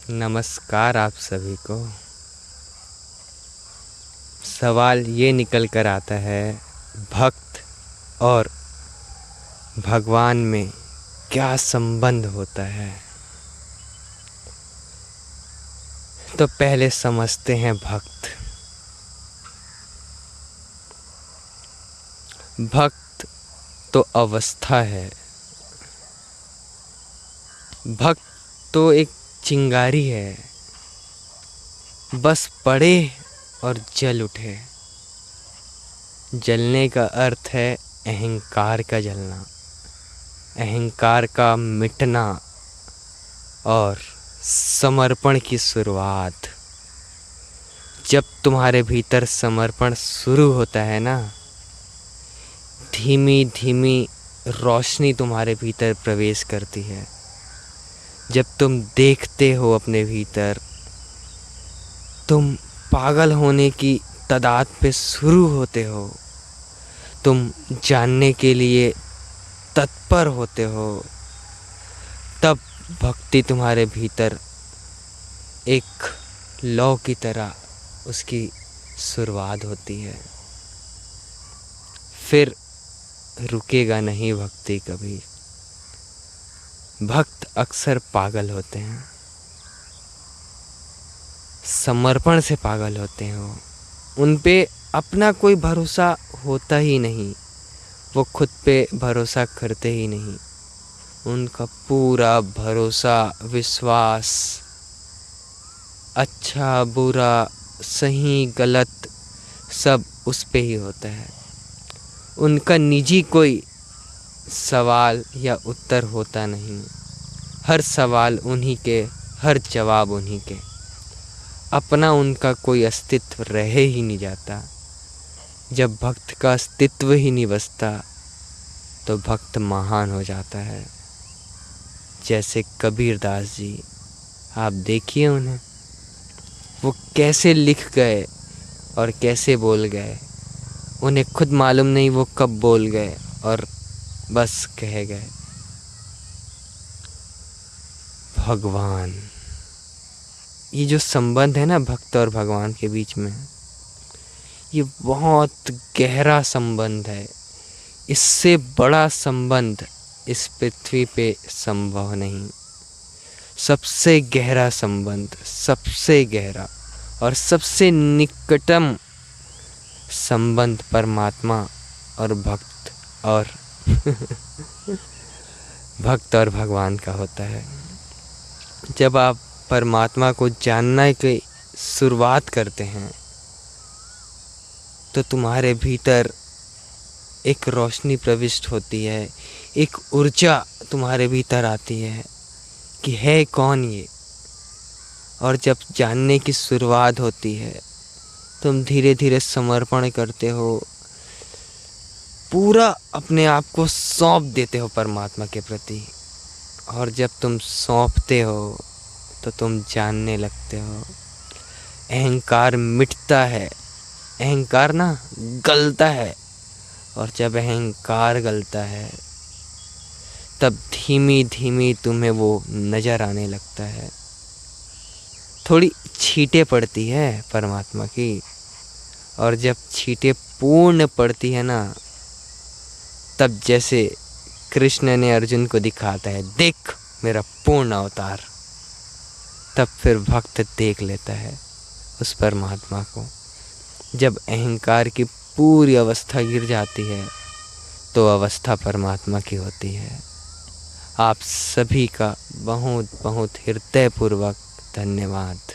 नमस्कार आप सभी को। सवाल ये निकल कर आता है, भक्त और भगवान में क्या संबंध होता है। तो पहले समझते हैं भक्त। भक्त तो अवस्था है। भक्त तो एक चिंगारी है, बस पड़े और जल उठे। जलने का अर्थ है अहंकार का जलना, अहंकार का मिटना और समर्पण की शुरुआत। जब तुम्हारे भीतर समर्पण शुरू होता है ना, धीमी धीमी रोशनी तुम्हारे भीतर प्रवेश करती है। जब तुम देखते हो अपने भीतर, तुम पागल होने की तादाद पे शुरू होते हो। तुम जानने के लिए तत्पर होते हो। तब भक्ति तुम्हारे भीतर एक लौ की तरह उसकी शुरुआत होती है। फिर रुकेगा नहीं भक्ति कभी। भक्त अक्सर पागल होते हैं, समर्पण से पागल होते हैं। उन पे अपना कोई भरोसा होता ही नहीं, वो खुद पे भरोसा करते ही नहीं। उनका पूरा भरोसा, विश्वास, अच्छा बुरा, सही गलत, सब उस पे ही होता है। उनका निजी कोई सवाल या उत्तर होता नहीं। हर सवाल उन्हीं के, हर जवाब उन्हीं के। अपना उनका कोई अस्तित्व रह ही नहीं जाता। जब भक्त का अस्तित्व ही नहीं बचता तो भक्त महान हो जाता है। जैसे कबीरदास जी, आप देखिए उन्हें, वो कैसे लिख गए और कैसे बोल गए। उन्हें खुद मालूम नहीं वो कब बोल गए और बस कह गए। भगवान, ये जो संबंध है ना भक्त और भगवान के बीच में, ये बहुत गहरा संबंध है। इससे बड़ा संबंध इस पृथ्वी पे संभव नहीं। सबसे गहरा संबंध, सबसे गहरा और सबसे निकटतम संबंध परमात्मा और भक्त और भक्त और भगवान का होता है। जब आप परमात्मा को जानने की शुरुआत करते हैं तो तुम्हारे भीतर एक रोशनी प्रविष्ट होती है, एक ऊर्जा तुम्हारे भीतर आती है कि है कौन ये। और जब जानने की शुरुआत होती है, तुम धीरे धीरे समर्पण करते हो, पूरा अपने आप को सौंप देते हो परमात्मा के प्रति। और जब तुम सौंपते हो तो तुम जानने लगते हो। अहंकार मिटता है, अहंकार ना गलता है। और जब अहंकार गलता है तब धीमी धीमी तुम्हें वो नज़र आने लगता है। थोड़ी छींटे पड़ती है परमात्मा की, और जब छींटे पूर्ण पड़ती है ना, तब जैसे कृष्ण ने अर्जुन को दिखाता है, देख मेरा पूर्ण अवतार। तब फिर भक्त देख लेता है उस परमात्मा को। जब अहंकार की पूरी अवस्था गिर जाती है तो अवस्था परमात्मा की होती है। आप सभी का बहुत बहुत हृदयपूर्वक धन्यवाद।